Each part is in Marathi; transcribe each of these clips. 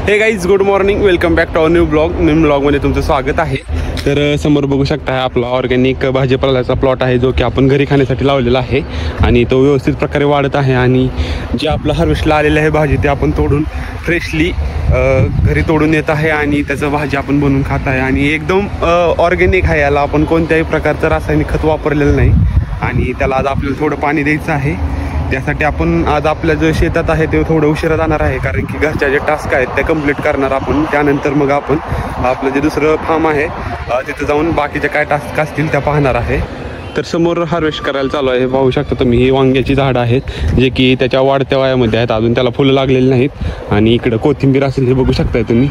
हे guys good morning, welcome back to our new ब्लॉगमध्ये तुमचं स्वागत आहे। तर समोर बघू शकता आपला ऑर्गॅनिक भाजीपाल्याचा प्लॉट आहे, जो की आपण घरी खाण्यासाठी लावलेला आहे आणि तो व्यवस्थित प्रकारे वाढत आहे। आणि जे आपलं हार्वेस्टला आलेलं आहे भाजी ते आपण तोडून फ्रेशली घरी तोडून येत आहे आणि त्याचं भाजी आपण बनवून खात आहे आणि एकदम ऑर्गॅनिक आहे। याला आपण कोणत्याही प्रकारचं रासायनिक खत वापरलेलं नाही आणि त्याला आज आपल्याला थोडं पाणी द्यायचं आहे। त्यासाठी आपण आज आपल्या जे शेतात आहे ते थोडं उशिरा जाणार आहे, कारण की घरच्या जे टास्क आहेत ते कंप्लीट करणार आपण। त्यानंतर मग आपण आपलं जे दुसरं फार्म आहे तिथं जाऊन बाकीचे काय टास्क असतील त्या पाहणार आहे। तर समोर हार्वेस्ट करायला चालू आहे, पाहू शकता तुम्ही। ही वांग्याची झाडं आहेत जे की त्याच्या वाढत्या वयामध्ये आहेत, अजून त्याला फुलं लागलेली नाहीत। आणि इकडं कोथिंबीर असेल हे बघू शकताय तुम्ही।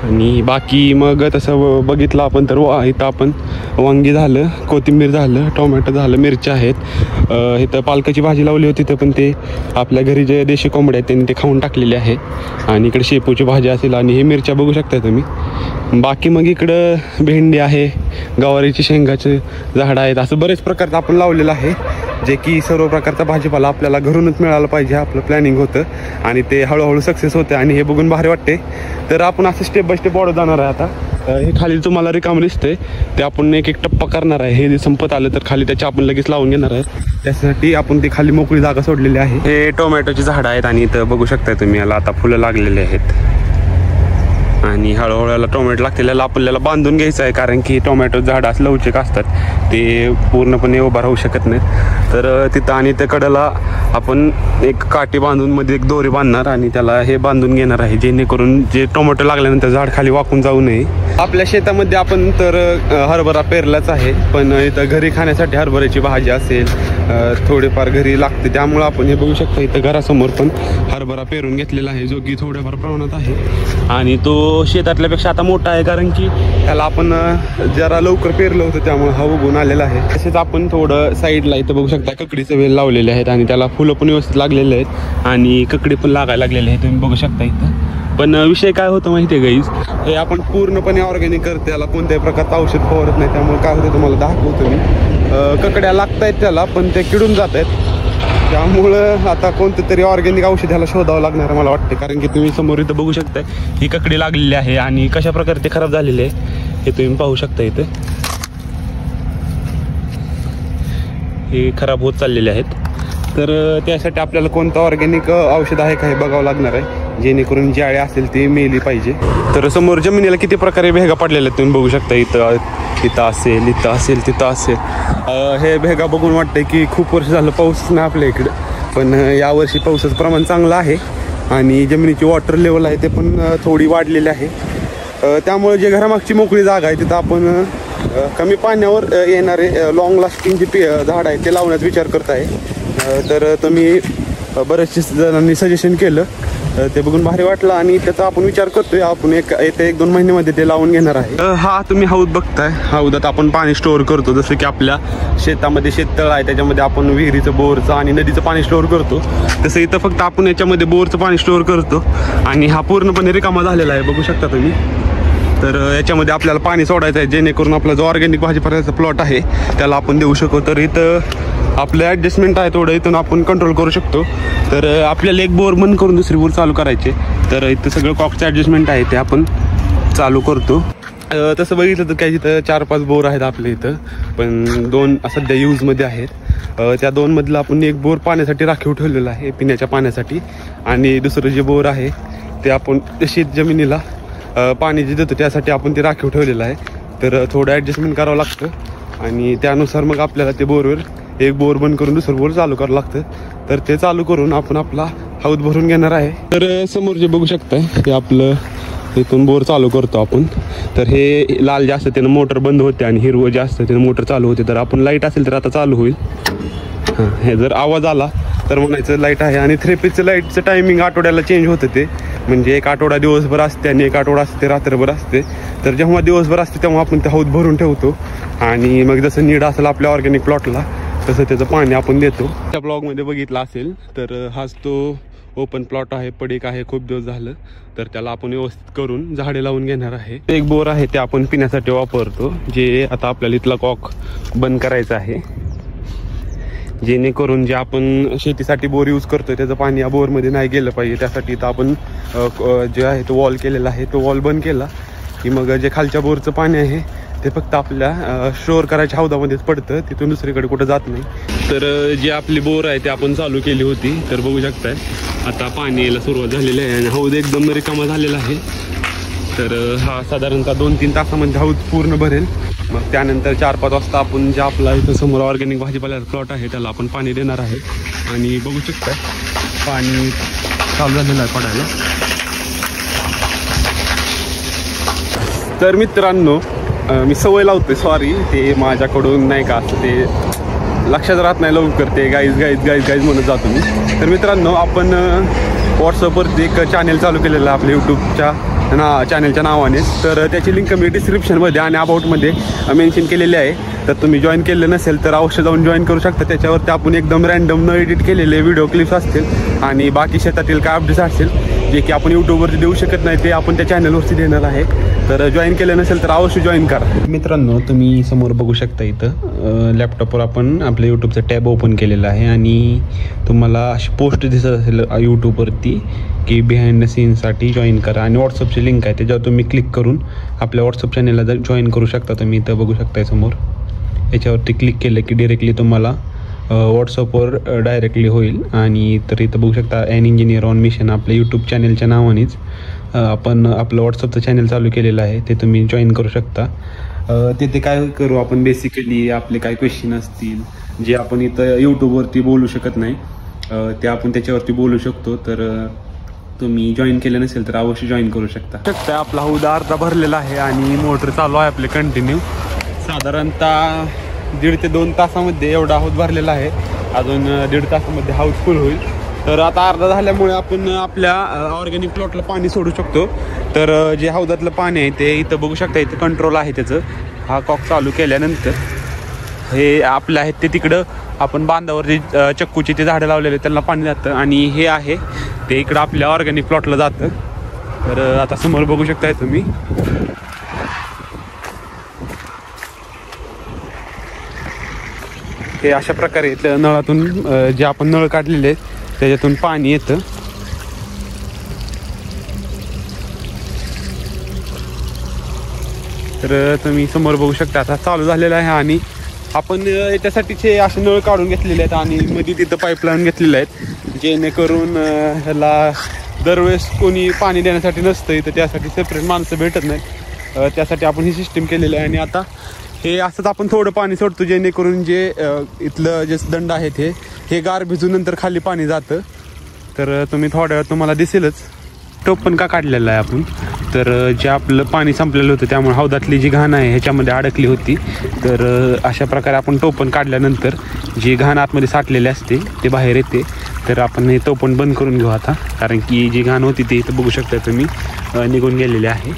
आणि बाकी मग तसं बघितलं आपण तर इथं आपण वांगी झालं, कोथिंबीर झालं, टोमॅटो झालं, मिरच्या आहेत। इथं पालकाची भाजी लावली होती, तर पण ते आपल्या घरी जे देशी कोंबड्या आहेत त्यांनी ते खाऊन टाकलेले आहे। आणि इकडे शेपूची भाजी असेल आणि हे मिरच्या बघू शकता तुम्ही। बाकी मग इकडं भेंडी आहे, गवारीची शेंगाचे झाडं आहेत, असं बरेच प्रकारचं आपण लावलेलं आहे, जे की सर्व प्रकारचा भाजीपाला आपल्याला घरूनच मिळालं पाहिजे आपलं प्लॅनिंग होतं आणि ते हळूहळू सक्सेस होतं आणि हे बघून भारी वाटते। तर आपण असं स्टेप बाय स्टेप वाढत जाणार आहे। आता हे खाली तुम्हाला रिकाम दिसतंय ते आपण एक एक टप्पा करणार आहे। हे संपत आलं तर खाली त्याच्या आपण लगेच लावून घेणार आहे, त्यासाठी आपण ती खाली मोकळी जागा सोडलेली आहे। हे टोमॅटोची झाडं आहेत आणि इथं बघू शकताय तुम्ही, याला आता फुलं लागलेली आहेत आणि हळूहळू याला टोमॅटो लागतील। याला आपल्याला बांधून घ्यायचं आहे, कारण की टोमॅटो झाडं असं लवचिक असतात, ते पूर्णपणे उभा राहू शकत नाहीत। तर तिथं आणि त्या कडेला आपण एक काठी बांधून मध्ये एक दोरी बांधणार आणि त्याला हे बांधून घेणार आहे, जेणेकरून जे टोमॅटो लागल्यानंतर झाड खाली वाकून जाऊ नये। आपल्या शेतामध्ये आपण तर हरभरा पेरलाच आहे, पण इथं घरी खाण्यासाठी हरभऱ्याची भाजी असेल थोडेफार घरी लागते, त्यामुळं आपण हे बघू शकता इथं घरासमोर पण हरभरा पेरून घेतलेला आहे, जो की थोड्याफार प्रमाणात आहे आणि तो शेतातल्यापेक्षा आता मोठा आहे, कारण की त्याला आपण जरा लवकर पेरलं होतं त्यामुळे हा उगवून आलेला आहे। तसेच आपण थोडं साईडला इथं बघू शकता ककडीचे वेल लावलेले आहेत आणि त्याला फुलं पण व्यवस्थित लागलेले आहेत आणि ककडी पण लागायला लागलेले आहेत, तुम्ही बघू शकता इथं। पण विषय काय होतं माहिती आहे गाईज, हे आपण पूर्णपणे ऑर्गॅनिक करते, त्याला कोणत्याही प्रकारचं औषध फवारत नाही, त्यामुळे काय होतं तुम्हाला दाखवतो मी। ककड्या लागतायत त्याला पण ते किडून जात आहेत, त्यामुळं आता कोणतं तरी ऑर्गॅनिक औषध ह्याला शोधावं लागणार मला वाटते, कारण की तुम्ही समोर इथं बघू शकताय ही ककडी लागलेली आहे आणि कशा प्रकारे ते खराब झालेले आहे हे तुम्ही पाहू शकता इथं। हे खराब होत चाललेले आहेत, तर त्यासाठी आपल्याला कोणतं ऑर्गॅनिक औषध आहे का हे बघावं लागणार आहे, जेणेकरून जी आळी असेल ती मेली पाहिजे। तर समोर जमिनीला किती प्रकारे भेगा पडलेल्या आहेत तुम्ही बघू शकता, इथं असेल, इथं असेल, तिथं असेल। हे भेगा बघून वाटतंय की खूप वर्ष झालं पाऊस नाही आपल्या इकडं, पण यावर्षी पावसाचं प्रमाण चांगलं आहे आणि जमिनीची वॉटर लेवल आहे ते पण थोडी वाढलेली आहे। त्यामुळे जे घरामागची मोकळी जागा आहे तिथं आपण कमी पाण्यावर येणारे लॉंग लास्टिंग जे झाड आहे ते लावण्याचा विचार करत आहे। तर तुम्ही बरेचसे जणांनी सजेशन केलं, ते बघून भारी वाटलं आणि त्याचा आपण विचार करतोय, आपण येत्या 1-2 महिन्यामध्ये ते लावून घेणार आहे। हा तुम्ही हौद बघताय, हौदात आपण पाणी स्टोअर करतो, जसं की आपल्या शेतामध्ये शेततळ आहे त्याच्यामध्ये आपण विहिरीचं, बोरचं आणि नदीचं पाणी स्टोअर करतो, तसं इथं फक्त आपण याच्यामध्ये बोरचं पाणी स्टोअर करतो आणि हा पूर्णपणे रिकामा झालेला आहे, बघू शकता तुम्ही। तर याच्यामध्ये आपल्याला पाणी सोडायचं आहे, जेणेकरून आपला जो ऑर्गॅनिक भाजीपाल्याचा प्लॉट आहे त्याला आपण देऊ शकतो। तर इथं आपलं ॲडजस्टमेंट आहे थोडं, इथून आपण कंट्रोल करू शकतो। तर आपल्याला एक बोर बंद करून दुसरी बोर चालू करायचे, तर इथं सगळं कॉकचं ॲडजस्टमेंट आहे ते आपण चालू करतो। तसं बघितलं तर काय इथं 4-5 बोर आहेत आपल्या इथं, पण 2 सध्या यूजमध्ये आहेत। त्या 2 मधलं आपण एक बोर पाण्यासाठी राखीव ठेवलेला आहे, पिण्याच्या पाण्यासाठी, आणि दुसरं जे बोर आहे ते आपण शेत जमिनीला पाणी जे देतो त्यासाठी आपण ते राखीव ठेवलेलं आहे। तर थोडं ॲडजस्टमेंट करावं लागतं आणि त्यानुसार मग आपल्याला ते बोरवर एक बोर बंद करून दुसरं बोर चालू करावं लागतं। तर ते चालू करून आपण आपला हौद भरून घेणार आहे। तर समोर जे बघू शकताय ते आपलं इथून बोर चालू करतो आपण। तर हे लाल जे असतं त्यानं मोटर बंद होते आणि हिरवं जे असतं त्यानं मोटर चालू होते। तर आपण लाईट असेल तर आता चालू होईल, हां हे जर आवाज आला तर म्हणायचं लाईट आहे। आणि थेरपीचं लाईटचं टायमिंग आठवड्याला चेंज होतं, ते म्हणजे एक आठवडा दिवसभर असते आणि एक आठवडा असते रात्रभर असते। तर जेव्हा दिवसभर असते तेव्हा आपण ते हौद भरून ठेवतो आणि मग जसं नीड असेल आपल्या ऑर्गॅनिक प्लॉटला तसं त्याचं पाणी आपण देतो। त्या ब्लॉगमध्ये बघितलं असेल तर हाच तो ओपन प्लॉट आहे, पडीक आहे, खूप दिवस झालं, तर त्याला आपण व्यवस्थित करून झाडे लावून घेणार आहे। एक बोर आहे ते आपण पिण्यासाठी वापरतो, जे आता आपल्याला इथला कॉक बंद करायचा आहे। जेणेकरून जे आपण शेतीसाठी बोर यूज करतोय त्याचं पाणी या बोरमध्ये नाही गेलं पाहिजे. त्यासाठी इथं आपण जे आहे तो वॉल केलेला आहे, तो वॉल बंद केला की मग जे खालच्या बोरचं पाणी आहे ते फक्त आपल्या स्टोअर करायच्या हौदामध्येच पडतं, तिथून दुसरीकडे कुठं जात नाही. तर जी आपली बोर आहे ते आपण चालू केली होती, तर बघू शकताय आता पाणी यायला सुरुवात झालेली आहे आणि हौद एकदम रिकामा झालेला आहे. तर हा साधारणतः 2-3 तासामध्ये हौद पूर्ण भरेल. मग त्यानंतर 4-5 वाजता आपण जे आपला इथं समोर ऑर्गॅनिक भाजीपाल्याचा प्लॉट आहे त्याला आपण पाणी देणार आहे. आणि बघू शकताय पाणी चालू झालेलं आहे पडायला. तर मित्रांनो, मी सवय लावते, सॉरी ते माझ्याकडून नाही का असं ते लक्षात राहत नाही लवकर, ते गाईज म्हणत जातो मी. तर मित्रांनो, आपण व्हॉट्सअपवरती एक चॅनेल चालू केलेलं आहे आपल्या यूट्यूबच्या चॅनलच्या नावाने. तर त्याची लिंक मी डिस्क्रिप्शनमध्ये आणि अबाउटमध्ये मेन्शन केलेली आहे. तर तुम्ही जॉईन केलं नसेल तर अवश्य जाऊन जॉईन करू शकता. त्याच्यावरती आपण एकदम रँडम न एडिट केलेले व्हिडिओ क्लिप्स असतील आणि बाकी शेतातील काय अपडेट्स असतील जे की आपण यूट्यूबवरती देऊ शकत नाही ते आपण त्या चॅनलवरती देणार आहे. तर जॉईन केलं नसेल तर अवश्य जॉईन करा. मित्रांनो, तुम्ही समोर बघू शकता इथं लॅपटॉपवर आपण आपल्या यूट्यूबचं टॅब ओपन केलेलं आहे आणि तुम्हाला अशी पोस्ट दिसत असेल यूट्यूबवरती की बिहाइंड द सीन्ससाठी जॉईन करा आणि व्हॉट्सअपची लिंक आहे त्याच्यावर तुम्ही क्लिक करून आपल्या व्हॉट्सअप चॅनलला जॉईन करू शकता. तुम्ही इथं बघू शकताय समोर, याच्यावरती क्लिक केलं की डिरेक्टली तुम्हाला व्हॉट्सअपवर डायरेक्टली होईल. आणि तर इथं बघू शकता ॲन इंजिनियर ऑन मिशन आपल्या यूट्यूब चॅनलच्या नावानेच आपण आपलं व्हॉट्सअपचं चॅनल चालू केलेलं आहे, ते तुम्ही जॉईन करू शकता. तिथे काय करू आपण, बेसिकली आपले काय क्वेश्चन असतील जे आपण इथं यूट्यूबवरती बोलू शकत नाही ते आपण त्याच्यावरती बोलू शकतो. तर तुम्ही जॉईन केलं नसेल तर अवश्य जॉईन करू शकता. आपला हौद अर्धा भरलेला आहे आणि मोटर चालू आहे आपले कंटिन्यू. साधारणतः 1.5 ते 2 तासामध्ये एवढा हौद भरलेला आहे. अजून 1.5 तासामध्ये हौद फुल होईल. तर आता अर्धा झाल्यामुळे आपण आपल्या ऑर्गॅनिक प्लॉटला पाणी सोडू शकतो. तर जे हौदातलं पाणी आहे ते इथं बघू शकता, इथं कंट्रोल आहे त्याचं. हा कॉक चालू केल्यानंतर हे आपलं आहे ते तिकडं आपण बांधावर जे चक्कूची ते झाडं लावलेले त्यांना पाणी जातं आणि हे आहे ते इकडं आपल्या ऑर्गॅनिक प्लॉटला जातं. तर आता समोर बघू शकताय तुम्ही, हे अशा प्रकारे नळातून जे आपण नळ काढलेले आहेत त्याच्यातून पाणी येतं. तर तुम्ही समोर बघू शकता आता चालू झालेलं आहे आणि आपण याच्यासाठीचे असे नळ काढून घेतलेले आहेत आणि मध्ये तिथं पाईपलाईन घेतलेले आहेत जेणेकरून ह्याला दरवेळेस कोणी पाणी देण्यासाठी नसतं तर त्यासाठी सेपरेट माणसं भेटत नाहीत. त्यासाठी आपण ही सिस्टीम केलेली आहे आणि आता हे असंच आपण थोडं पाणी सोडतो जेणेकरून जे इथलं जे दंड आहे हे गार भिजून नंतर खाली पाणी जातं. तर तुम्ही थोड्या वेळ तुम्हाला दिसेलच. टोपण का काढलेलं आहे आपण, तर जे आपलं पाणी संपलेलं होतं त्यामुळे हौदातली जी घाण आहे ह्याच्यामध्ये अडकली होती. तर अशा प्रकारे आपण टोपण काढल्यानंतर जी घाण आतमध्ये साठलेली असते ते बाहेर येते. तर आपण हे टोपण बंद करून घेऊ आता, कारण की जी घाण होती ती इथं बघू शकता तुम्ही निघून गेलेली आहे.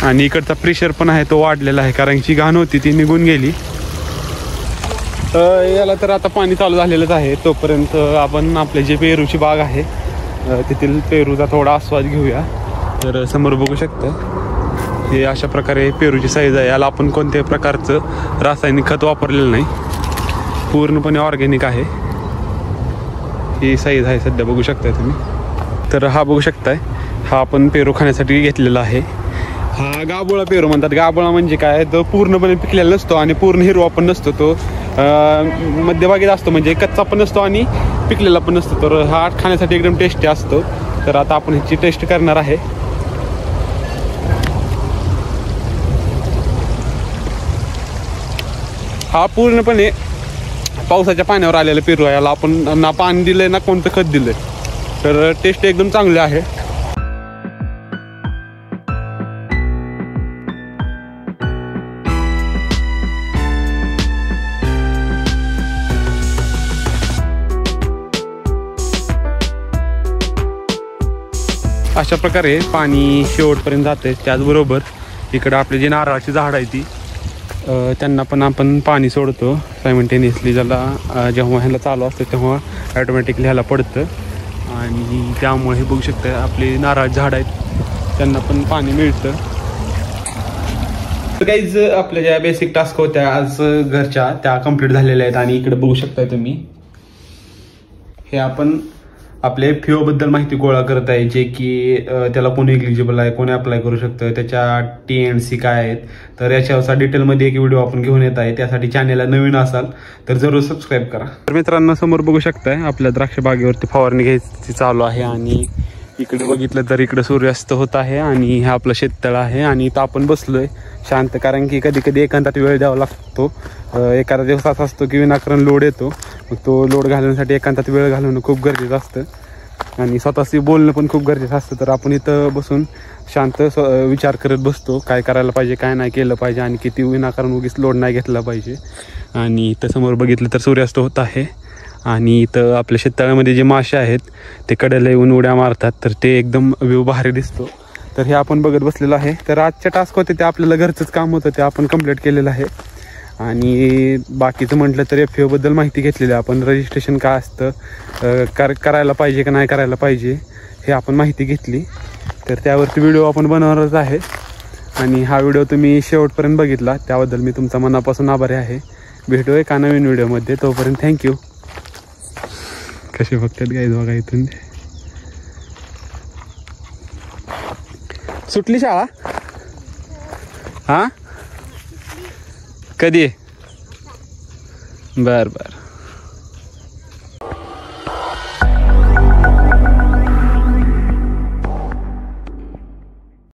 आणि इकडचा प्रेशर पण आहे तो वाढलेला आहे कारण की घाण होती ती निघून गेली. याला तर आता पाणी चालू झालेलंच आहे. तोपर्यंत आपण आपले जे पेरूची बाग आहे तेथील पेरूचा थोडा आस्वाद घेऊया. तर समोर बघू शकता हे अशा प्रकारे पेरूची साईज आहे. याला आपण कोणत्याही प्रकारचं रासायनिक खत वापरलेलं नाही, पूर्णपणे ऑर्गॅनिक आहे. ही साईज आहे सध्या बघू शकताय तुम्ही. तर हा बघू शकताय हा आपण पेरू खाण्यासाठी घेतलेला आहे. हा गाबोळा पेरू म्हणतात. गाबोळा म्हणजे काय, तो पूर्णपणे पिकलेला नसतो आणि पूर्ण हिरवा पण नसतो, तो मध्यभागीच असतो, म्हणजे कच्चा पण नसतो आणि पिकलेला पण नसतो. तर हा खाण्यासाठी एकदम टेस्टी असतो. तर आता आपण ह्याची टेस्ट करणार आहे. हा पूर्णपणे पावसाच्या पाण्यावर आलेला पेरू आहे. याला आपण ना पाणी दिलंय ना कोणतं खत दिलंय, तर टेस्ट एकदम चांगली आहे. अशा प्रकारे पाणी शेवटपर्यंत जाते. त्याचबरोबर इकडं आपले जे नारळाची झाड आहे ती त्यांना पण आपण पाणी सोडतो सायमल्टेनियसली. ज्याला जेव्हा ह्याला चालू असतं तेव्हा ॲटोमॅटिकली ह्याला पडतं आणि त्यामुळे हे बघू शकता आपले नारळाची झाड आहेत त्यांना पण पाणी मिळतं. तर काहीच आपल्या ज्या बेसिक टास्क होत्या आज घरच्या त्या कम्प्लीट झालेल्या आहेत. आणि इकडे बघू शकताय तुम्ही हे आपण आपल्या FAO बद्दल माहिती गोळा करत आहे, जे की त्याला कोणी एलिजिबल आहे, कोणी अप्लाय करू शकतं, त्याच्या T&C काय आहेत. तर याच्यावरचा डिटेलमध्ये एक व्हिडिओ आपण घेऊन येत आहे. त्यासाठी चॅनेलला नवीन असाल तर जरूर सबस्क्राईब करा. तर मित्रांनो समोर बघू शकताय आपल्या द्राक्ष बागेवरती फवारणी घ्यायची चालू आहे. आणि इकडे बघितलं तर इकडे सूर्यास्त होत आहे आणि हे आपलं शेततळ आहे. आणि इथं आपण बसलोय शांत, कारण की कधी कधी एकांतात वेळ द्यावा लागतो. एखादा दिवस असा असतो की विनाकारण लोड येतो, मग तो लोड घालवण्यासाठी एकांतात वेळ घालवणं खूप गरजेचं असतं आणि स्वतःशी बोलणं पण खूप गरजेचं असतं. तर आपण इथं बसून शांत विचार करत बसतो काय करायला पाहिजे, काय नाही केलं पाहिजे आणि किती विनाकारण उगीच लोड नाही घेतला पाहिजे. आणि इथं समोर बघितलं तर सूर्यास्त होत आहे आणि इथं आपल्या शेततळ्यामध्ये जे मासे आहेत ते कडेला येऊन उड्या मारतात, तर ते एकदम व्ह्यू भारी दिसतो. तर हे आपण बघत बसलेलो आहे. तर आजच्या टास्क होते ते आपल्याला घरचंच काम होतं ते आपण कंप्लीट केलेलं आहे. आणि बाकीचं म्हटलं तर FAO बद्दल माहिती घेतलेली आपण, रजिस्ट्रेशन काय असतं, करायला पाहिजे का नाही करायला पाहिजे हे आपण माहिती घेतली. तर त्यावरती व्हिडिओ आपण बनवणारच आहे आणि हा व्हिडिओ तुम्ही शेवटपर्यंत बघितला त्याबद्दल मी तुमचा मनापासून आभारी आहे. भेटू एका नवीन व्हिडिओमध्ये, तोपर्यंत थँक्यू. कसे बघतात गाईज बघा इथून. सुटली शाळा? हां कधी? बर बर.